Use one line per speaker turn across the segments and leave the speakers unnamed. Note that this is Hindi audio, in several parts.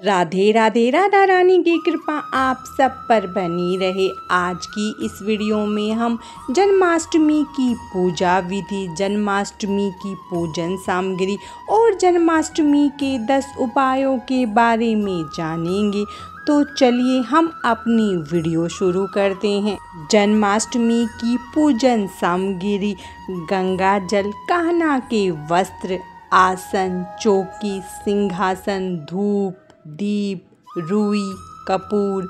राधे राधे। राधा रानी की कृपा आप सब पर बनी रहे। आज की इस वीडियो में हम जन्माष्टमी की पूजा विधि, जन्माष्टमी की पूजन सामग्री और जन्माष्टमी के 10 उपायों के बारे में जानेंगे। तो चलिए हम अपनी वीडियो शुरू करते हैं। जन्माष्टमी की पूजन सामग्री: गंगा जल, कान्हा के वस्त्र, आसन, चौकी, सिंहासन, धूप, दीप, रुई, कपूर,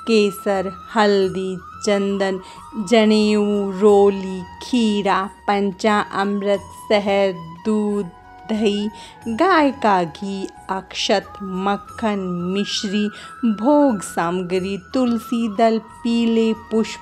केसर, हल्दी, चंदन, जनेऊ, रोली, खीरा, पंचामृत, शहद, दूध, दही, गाय का घी, अक्षत, मक्खन, मिश्री, भोग सामग्री: तुलसी दल, पीले पुष्प,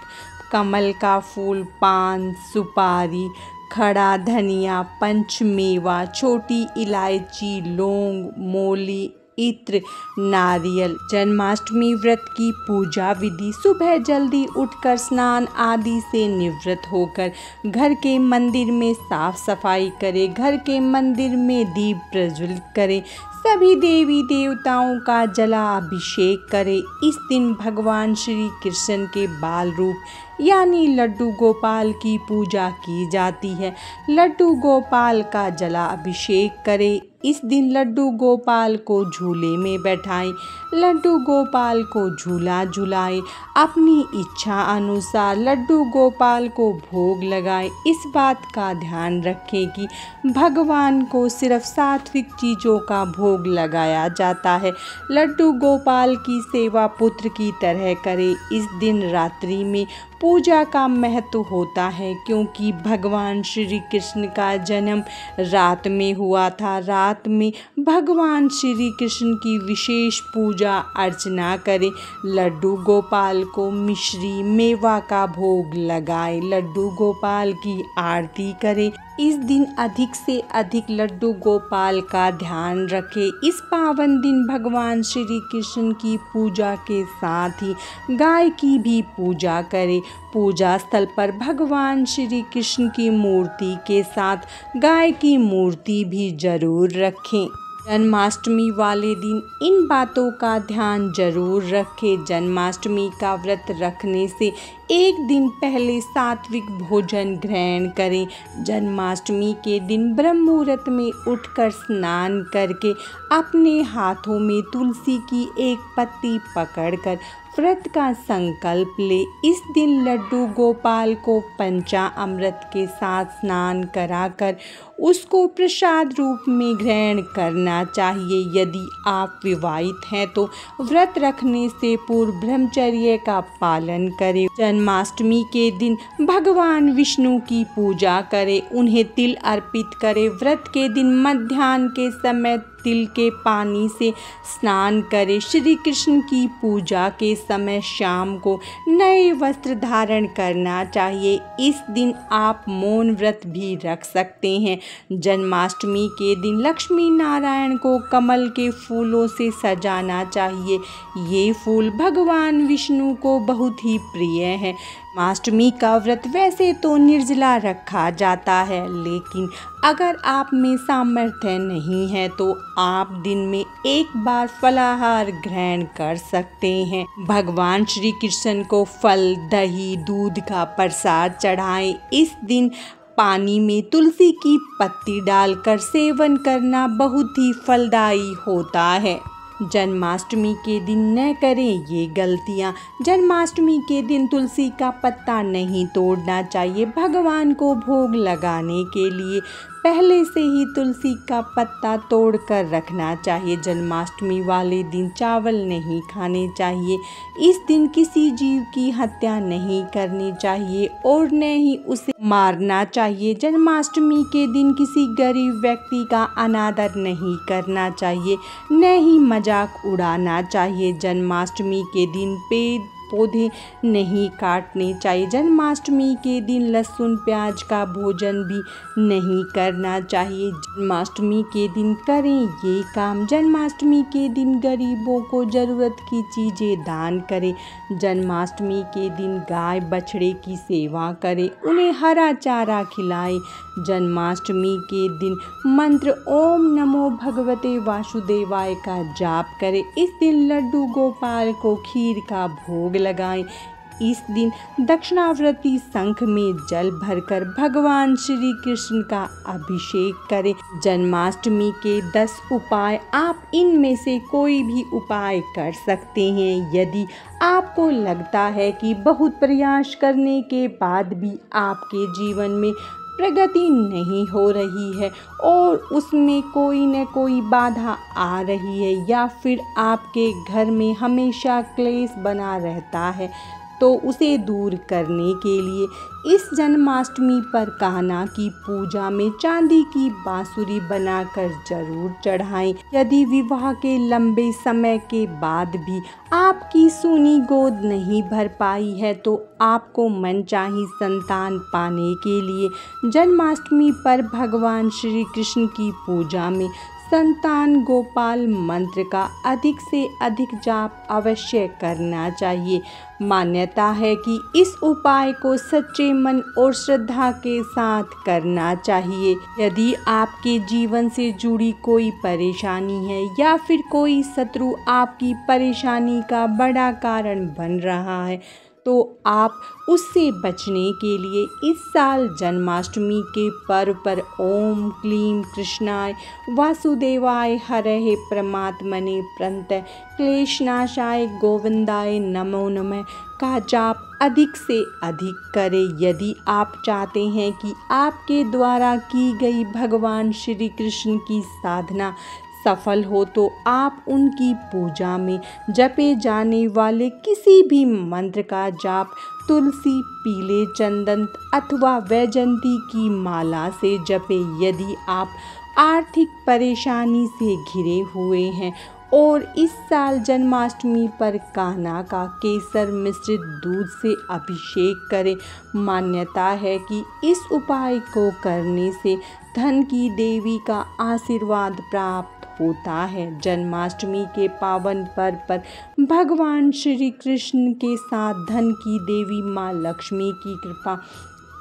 कमल का फूल, पान, सुपारी, खड़ा धनिया, पंचमेवा, छोटी इलायची, लौंग, मोली, इत्र, नारियल। जन्माष्टमी व्रत की पूजा विधि: सुबह जल्दी उठकर स्नान आदि से निवृत्त होकर घर के मंदिर में साफ सफाई करें, घर के मंदिर में दीप प्रज्वलित करें, सभी देवी देवताओं का जलाभिषेक करें। इस दिन भगवान श्री कृष्ण के बाल रूप यानी लड्डू गोपाल की पूजा की जाती है। लड्डू गोपाल का जलाभिषेक करें। इस दिन लड्डू गोपाल को झूले में बैठाएं, लड्डू गोपाल को झूला झुलाएं। अपनी इच्छा अनुसार लड्डू गोपाल को भोग लगाएं। इस बात का ध्यान रखें कि भगवान को सिर्फ सात्विक चीज़ों का भोग लगाया जाता है। लड्डू गोपाल की सेवा पुत्र की तरह करें। इस दिन रात्रि में पूजा का महत्व होता है क्योंकि भगवान श्री कृष्ण का जन्म रात में हुआ था। रात में भगवान श्री कृष्ण की विशेष पूजा अर्चना करें। लड्डू गोपाल को मिश्री मेवा का भोग लगाएं, लड्डू गोपाल की आरती करें। इस दिन अधिक से अधिक लड्डू गोपाल का ध्यान रखें। इस पावन दिन भगवान श्री कृष्ण की पूजा के साथ ही गाय की भी पूजा करें। पूजा स्थल पर भगवान श्री कृष्ण की मूर्ति के साथ गाय की मूर्ति भी जरूर रखें। जन्माष्टमी वाले दिन इन बातों का ध्यान जरूर रखें। जन्माष्टमी का व्रत रखने से एक दिन पहले सात्विक भोजन ग्रहण करें। जन्माष्टमी के दिन ब्रह्म मुहूर्त में उठकर स्नान करके अपने हाथों में तुलसी की एक पत्ती पकड़कर व्रत का संकल्प ले। इस दिन लड्डू गोपाल को पंचामृत के साथ स्नान कराकर उसको प्रसाद रूप में ग्रहण करना चाहिए। यदि आप विवाहित हैं तो व्रत रखने से पूर्व ब्रह्मचर्य का पालन करें। जन्माष्टमी के दिन भगवान विष्णु की पूजा करें, उन्हें तिल अर्पित करें। व्रत के दिन मध्याह्न के समय तिल के पानी से स्नान करें। श्री कृष्ण की पूजा के समय शाम को नए वस्त्र धारण करना चाहिए। इस दिन आप मौन व्रत भी रख सकते हैं। जन्माष्टमी के दिन लक्ष्मी नारायण को कमल के फूलों से सजाना चाहिए। ये फूल भगवान विष्णु को बहुत ही प्रिय है। जन्माष्टमी का व्रत वैसे तो निर्जला रखा जाता है, लेकिन अगर आप में सामर्थ्य नहीं है तो आप दिन में एक बार फलाहार ग्रहण कर सकते हैं। भगवान श्री कृष्ण को फल, दही, दूध का प्रसाद चढ़ाएं। इस दिन पानी में तुलसी की पत्ती डालकर सेवन करना बहुत ही फलदायी होता है। जन्माष्टमी के दिन न करें ये गलतियाँ। जन्माष्टमी के दिन तुलसी का पत्ता नहीं तोड़ना चाहिए। भगवान को भोग लगाने के लिए पहले से ही तुलसी का पत्ता तोड़ कर रखना चाहिए। जन्माष्टमी वाले दिन चावल नहीं खाने चाहिए। इस दिन किसी जीव की हत्या नहीं करनी चाहिए और न ही उसे मारना चाहिए। जन्माष्टमी के दिन किसी गरीब व्यक्ति का अनादर नहीं करना चाहिए, न ही मजाक उड़ाना चाहिए। जन्माष्टमी के दिन पेट पौधे नहीं काटने चाहिए। जन्माष्टमी के दिन लहसुन प्याज का भोजन भी नहीं करना चाहिए। जन्माष्टमी के दिन करें ये काम। जन्माष्टमी के दिन गरीबों को ज़रूरत की चीज़ें दान करें। जन्माष्टमी के दिन गाय बछड़े की सेवा करें, उन्हें हरा चारा खिलाएं। जन्माष्टमी के दिन मंत्र ओम नमो भगवते वासुदेवाय का जाप करें। इस दिन लड्डू गोपाल को खीर का भोग लगाएं। इस दिन दक्षिणावर्ती शंख में जल भरकर भगवान श्री कृष्ण का अभिषेक करें। जन्माष्टमी के 10 उपाय, आप इनमें से कोई भी उपाय कर सकते हैं। यदि आपको लगता है कि बहुत प्रयास करने के बाद भी आपके जीवन में प्रगति नहीं हो रही है और उसमें कोई न कोई बाधा आ रही है, या फिर आपके घर में हमेशा क्लेश बना रहता है, तो उसे दूर करने के लिए इस जन्माष्टमी पर कान्हा की पूजा में चांदी की बांसुरी बनाकर जरूर चढ़ाएं। यदि विवाह के लंबे समय के बाद भी आपकी सूनी गोद नहीं भर पाई है, तो आपको मनचाही संतान पाने के लिए जन्माष्टमी पर भगवान श्री कृष्ण की पूजा में संतान गोपाल मंत्र का अधिक से अधिक जाप अवश्य करना चाहिए। मान्यता है कि इस उपाय को सच्चे मन और श्रद्धा के साथ करना चाहिए। यदि आपके जीवन से जुड़ी कोई परेशानी है या फिर कोई शत्रु आपकी परेशानी का बड़ा कारण बन रहा है, तो आप उससे बचने के लिए इस साल जन्माष्टमी के पर्व पर ओम क्लीम कृष्णाय वासुदेवाय हरहे परमात्मने प्रणत क्लेशनाशाय गोविंदाय नमो नमः का जाप अधिक से अधिक करें। यदि आप चाहते हैं कि आपके द्वारा की गई भगवान श्री कृष्ण की साधना सफल हो, तो आप उनकी पूजा में जपे जाने वाले किसी भी मंत्र का जाप तुलसी, पीले चंदन अथवा वैजंती की माला से जपे। यदि आप आर्थिक परेशानी से घिरे हुए हैं और इस साल जन्माष्टमी पर कान्हा का केसर मिश्रित दूध से अभिषेक करें। मान्यता है कि इस उपाय को करने से धन की देवी का आशीर्वाद प्राप्त होता है। जन्माष्टमी के पावन पर्व पर भगवान श्री कृष्ण के साथ धन की देवी माँ लक्ष्मी की कृपा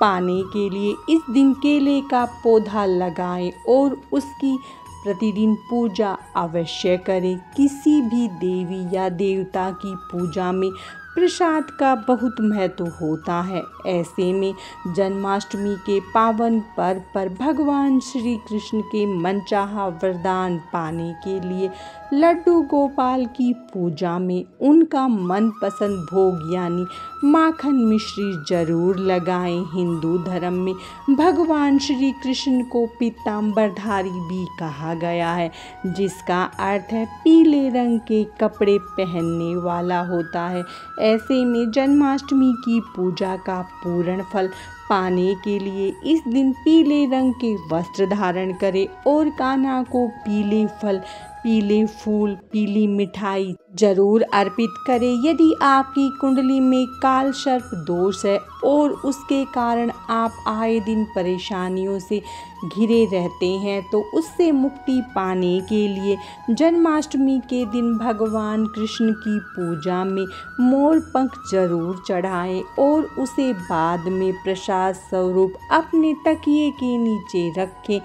पाने के लिए इस दिन केले का पौधा लगाएं और उसकी प्रतिदिन पूजा अवश्य करें। किसी भी देवी या देवता की पूजा में प्रसाद का बहुत महत्व होता है। ऐसे में जन्माष्टमी के पावन पर्व पर भगवान श्री कृष्ण के मनचाहा वरदान पाने के लिए लड्डू गोपाल की पूजा में उनका मनपसंद भोग यानी माखन मिश्री जरूर लगाएं। हिंदू धर्म में भगवान श्री कृष्ण को पीताम्बरधारी भी कहा गया है, जिसका अर्थ है पीले रंग के कपड़े पहनने वाला होता है। ऐसे में जन्माष्टमी की पूजा का पूर्ण फल पाने के लिए इस दिन पीले रंग के वस्त्र धारण करें और कान्हा को पीले फल, पीले फूल, पीली मिठाई जरूर अर्पित करें। यदि आपकी कुंडली में काल सर्प दोष है और उसके कारण आप आए दिन परेशानियों से घिरे रहते हैं, तो उससे मुक्ति पाने के लिए जन्माष्टमी के दिन भगवान कृष्ण की पूजा में मोर पंख जरूर चढ़ाएं और उसे बाद में प्रसाद स्वरूप अपने तकिए के नीचे रखें।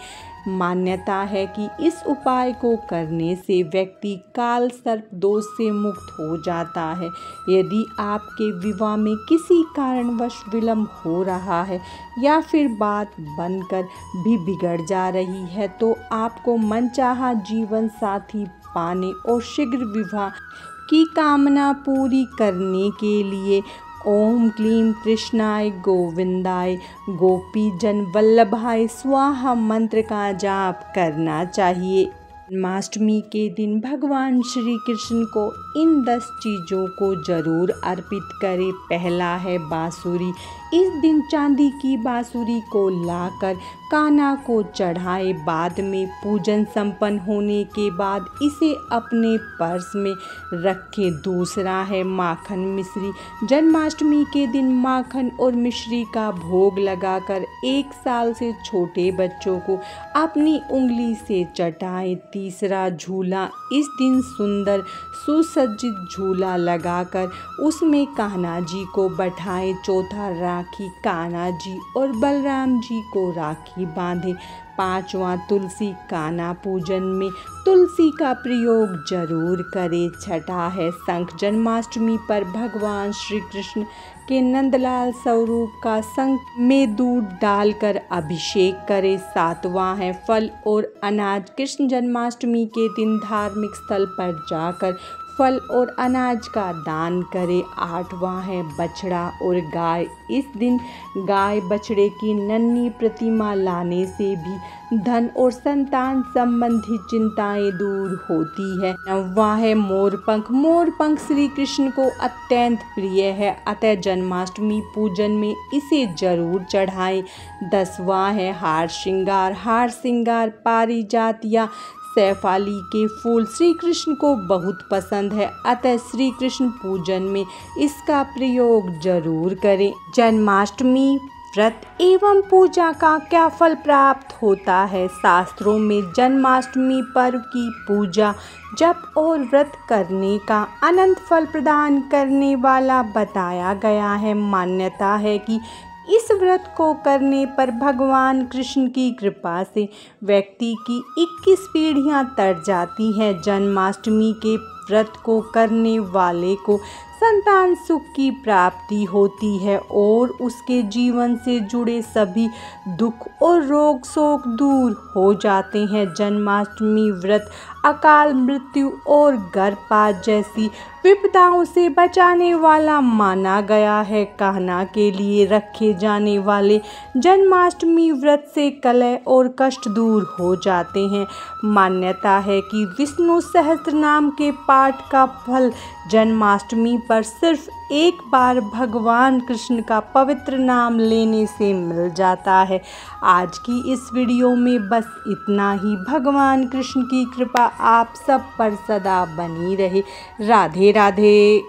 मान्यता है कि इस उपाय को करने से व्यक्ति काल सर्प दोष से मुक्त हो जाता है। यदि आपके विवाह में किसी कारणवश विलंब हो रहा है या फिर बात बनकर भी बिगड़ जा रही है, तो आपको मनचाहा जीवन साथी पाने और शीघ्र विवाह की कामना पूरी करने के लिए ओम क्लीम कृष्णाय गोविंदाय गोपी जन वल्लभाय स्वाहा मंत्र का जाप करना चाहिए। जन्माष्टमी के दिन भगवान श्री कृष्ण को इन 10 चीज़ों को ज़रूर अर्पित करें। पहला है बांसुरी। इस दिन चांदी की बांसुरी को लाकर कान्हा को चढ़ाए। बाद में पूजन संपन्न होने के बाद इसे अपने पर्स में रखें। दूसरा है माखन मिश्री। जन्माष्टमी के दिन माखन और मिश्री का भोग लगाकर 1 साल से छोटे बच्चों को अपनी उंगली से चटाएं। तीसरा झूला। इस दिन सुंदर सुसज्जित झूला लगाकर उसमें कान्हा जी को बैठाएं। चौथा राखी। कान्हा जी और बलराम जी को राखी बांधें। पांचवा तुलसी। कान्हा पूजन में तुलसी का प्रयोग जरूर करें। छठा है शंख। जन्माष्टमी पर भगवान श्री कृष्ण के नंदलाल स्वरूप का शंख में दूध डालकर अभिषेक करें। सातवां है फल और अनाज। कृष्ण जन्माष्टमी के दिन धार्मिक स्थल पर जाकर फल और अनाज का दान करें। आठवां है बछड़ा और गाय। इस दिन गाय बछड़े की नन्ही प्रतिमा लाने से भी धन और संतान संबंधी चिंताएं दूर होती है। नौवां है मोरपंख। मोरपंख श्री कृष्ण को अत्यंत प्रिय है, अतः जन्माष्टमी पूजन में इसे जरूर चढ़ाएं। 10वां है हार श्रृंगार। हार श्रृंगार पारिजात या सैफाली के फूल श्री कृष्ण को बहुत पसंद है, अतः श्री कृष्ण पूजन में इसका प्रयोग जरूर करें। जन्माष्टमी व्रत एवं पूजा का क्या फल प्राप्त होता है? शास्त्रों में जन्माष्टमी पर्व की पूजा, जप और व्रत करने का अनंत फल प्रदान करने वाला बताया गया है। मान्यता है कि इस व्रत को करने पर भगवान कृष्ण की कृपा से व्यक्ति की 21 पीढ़ियां तर जाती हैं। जन्माष्टमी के व्रत को करने वाले को संतान सुख की प्राप्ति होती है और उसके जीवन से जुड़े सभी दुख और रोग शोक दूर हो जाते हैं। जन्माष्टमी व्रत अकाल मृत्यु और गर्भपात जैसी विपदाओं से बचाने वाला माना गया है। कान्हा के लिए रखे जाने वाले जन्माष्टमी व्रत से कलह और कष्ट दूर हो जाते हैं। मान्यता है कि विष्णु सहस्त्रनाम के पाठ का फल जन्माष्टमी पर सिर्फ एक बार भगवान कृष्ण का पवित्र नाम लेने से मिल जाता है। आज की इस वीडियो में बस इतना ही। भगवान कृष्ण की कृपा आप सब पर सदा बनी रहे। राधे राधे।